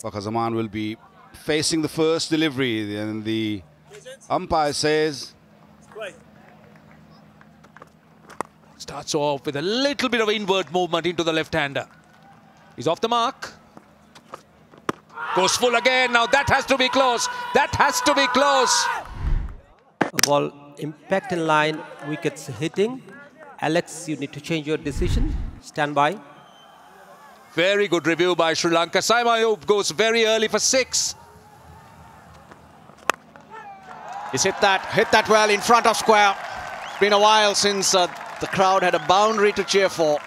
Zaman will be facing the first delivery, and the umpire says... Starts off with a little bit of inward movement into the left-hander. He's off the mark. Goes full again. Now that has to be close. That has to be close. Ball impact in line, wickets hitting. Alex, you need to change your decision. Stand by. Very good review by Sri Lanka. M2S1U goes very early for 6. He's hit that well in front of square. It's been a while since the crowd had a boundary to cheer for.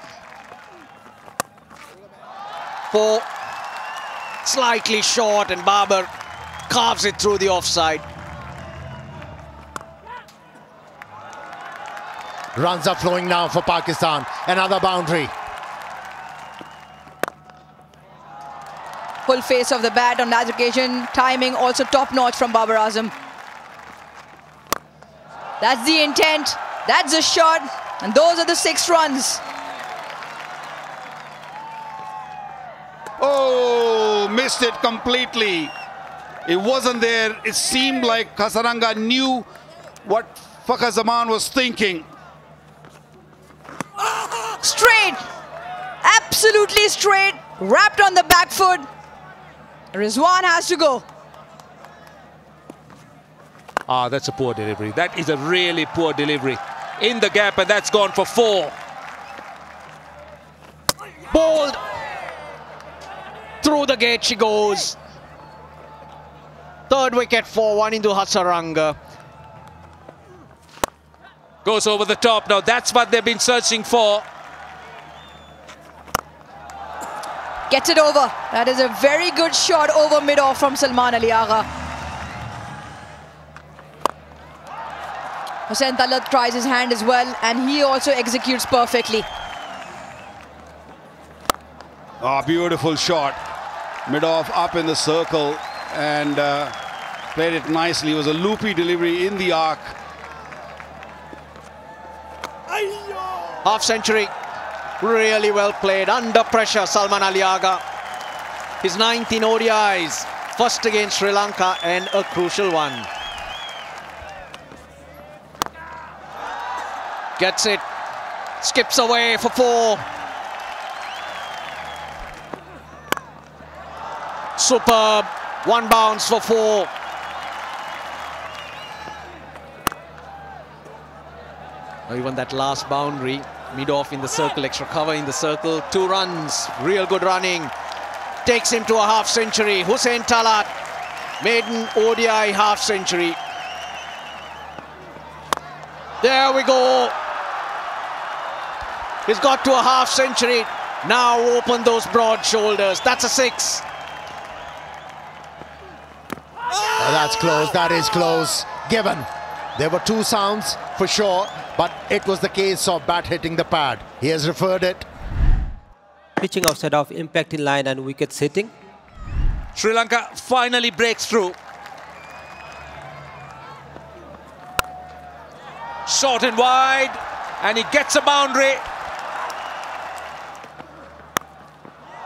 4. Slightly short, and Babar carves it through the offside. Runs are flowing now for Pakistan. Another boundary. Full face of the bat on that occasion. Timing also top-notch from Babar Azam. That's the intent. That's the shot. And those are the 6 runs. Oh, missed it completely. It wasn't there. It seemed like Hasaranga knew what Fakhar Zaman was thinking. Straight. Absolutely straight. Wrapped on the back foot. Rizwan has to go. Ah, that's a poor delivery. That is a really poor delivery. In the gap, and that's gone for 4. Bowled. Through the gate she goes. 3rd wicket for Wanindu Hasaranga. Goes over the top. Now that's what they've been searching for. Gets it over. That is a very good shot over mid-off from Salman Ali Agha. Hussain Talat tries his hand as well, and he also executes perfectly. Beautiful shot. Mid-off up in the circle, and played it nicely. It was a loopy delivery in the arc. Half century. Really well played. Under pressure, Salman Ali Agha. His 19 ODIs. First against Sri Lanka, and a crucial one. Gets it. Skips away for 4. Superb. 1 bounce for 4. Even that last boundary, mid-off in the circle, extra cover in the circle, 2 runs, real good running. Takes him to a half century. Hussain Talat, maiden ODI half century. There we go. He's got to a half century. Now open those broad shoulders. That's a 6. Oh, that's close. That is close. Given. There were 2 sounds for sure, but it was the case of bat hitting the pad. He has referred it. Pitching outside of impact in line and wickets hitting. Sri Lanka finally breaks through. Short and wide, and he gets a boundary.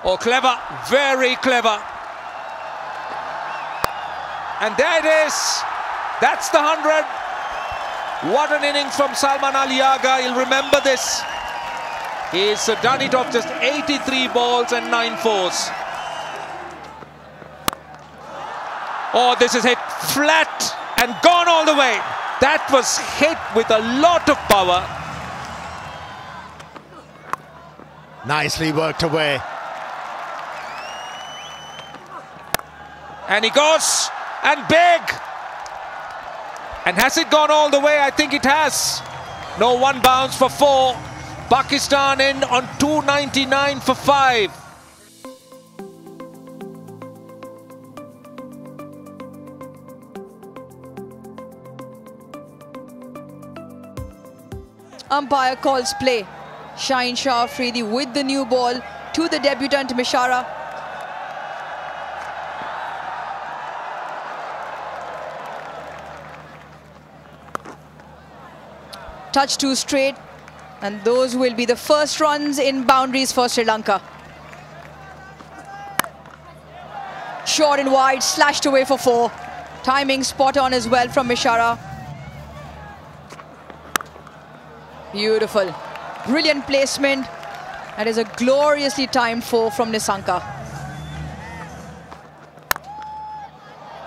Oh, clever, very clever. And there it is. That's the 100. What an innings from Salman Ali Agha. He'll remember this. He's done it off just 83 balls and 9 fours. Oh, this is hit flat and gone all the way. That was hit with a lot of power. Nicely worked away. And he goes, and big. And has it gone all the way? I think it has. No 1 bounce for 4. Pakistan in on 299 for 5. Umpire calls play. Shaheen Shah Afridi with the new ball to the debutant Mishara. Touch 2 straight, and those will be the first runs in boundaries for Sri Lanka. short and wide, slashed away for 4. Timing spot on as well from Mishara. Beautiful. Brilliant placement. That is a gloriously timed 4 from Nissanka.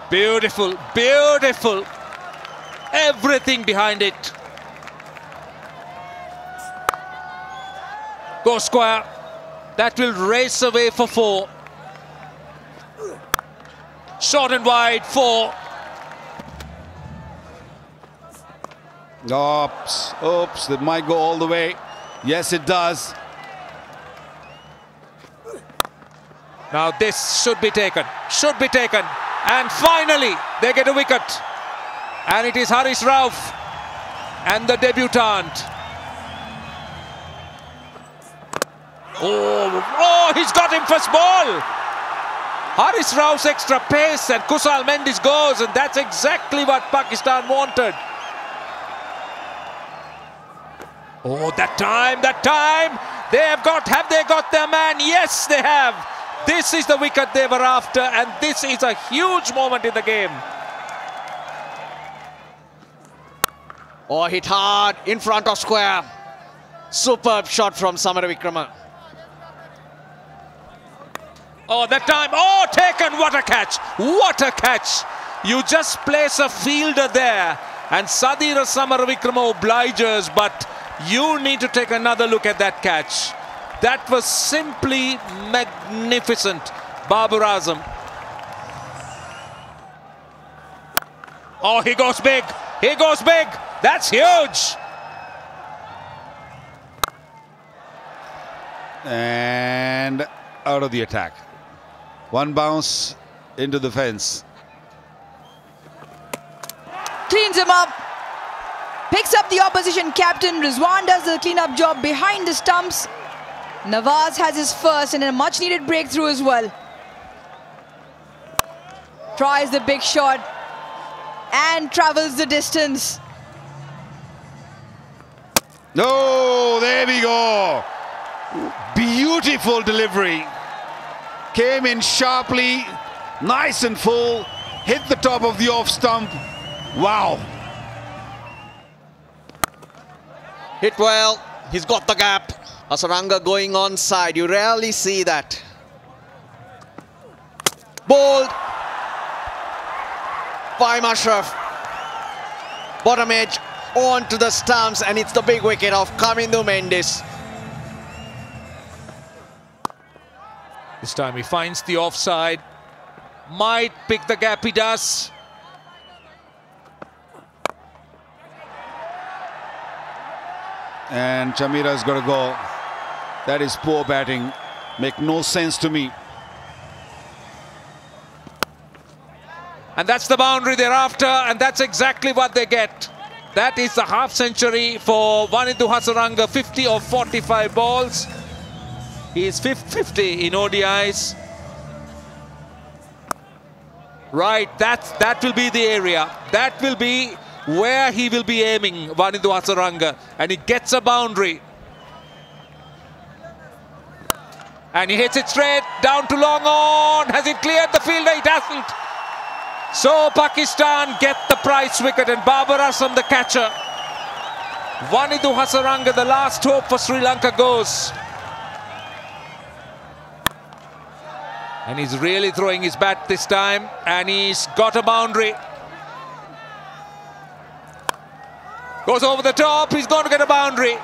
Beautiful, beautiful. Everything behind it. Go square. That will race away for 4. Short and wide, 4. Oops, oops, that might go all the way. Yes, it does. Now this should be taken, And finally, they get a wicket. And it is Harish Rauf and the debutant. Oh, he's got him first ball. Harish Rauf's extra pace and Kusal Mendis goes, and that's exactly what Pakistan wanted. Oh, that time. Have they got their man? Yes, they have. This is the wicket they were after, and this is a huge moment in the game. Oh, hit hard in front of square. Superb shot from Samaravikrama. Oh, that time. Oh, taken. What a catch. What a catch. You just place a fielder there, and Sadira Samaravikrama obliges, but you need to take another look at that catch. That was simply magnificent. Babar Azam. Oh, he goes big. He goes big. That's huge. And out of the attack. One bounce into the fence. Cleans him up. Picks up the opposition captain. Rizwan does the clean-up job behind the stumps. Nawaz has his first and a much-needed breakthrough as well. Tries the big shot and travels the distance. No, there we go. Beautiful delivery. Came in sharply, nice and full, hit the top of the off stump. Wow. Hit well. He's got the gap. Hasaranga going on side. You rarely see that. Bowled. By Ashraf. Bottom edge on to the stumps, and it's the big wicket of Kamindu Mendis. This time he finds the offside. Might pick the gap, he does. And Chamira's got to go. That is poor batting. Make no sense to me. And that's the boundary they're after, and that's exactly what they get. That is the half century for Wanindu Hasaranga, 50 of 45 balls. He is 50 in ODIs. Right, that will be the area. That will be where he will be aiming, Wanindu Hasaranga. And he gets a boundary. And he hits it straight down to long on. Has it cleared the fielder? It hasn't. So Pakistan get the prize wicket, and Babar Azam the catcher. Wanindu Hasaranga, the last hope for Sri Lanka, goes. And he's really throwing his bat this time, and he's got a boundary. Goes over the top, he's going to get a boundary.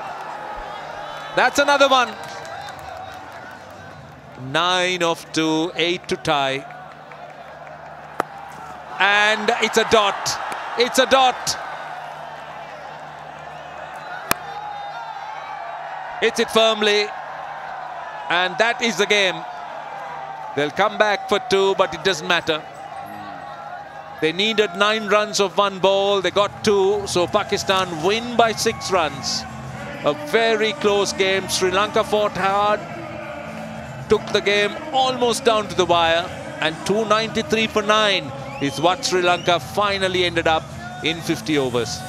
That's another one. 9 of 2, 8 to tie. And it's a dot. It's a dot. Hits it firmly. And that is the game. They'll come back for 2, but it doesn't matter. They needed 9 runs of 1 ball. They got 2, so Pakistan win by 6 runs. A very close game. Sri Lanka fought hard, took the game almost down to the wire, and 293 for 9 is what Sri Lanka finally ended up in 50 overs.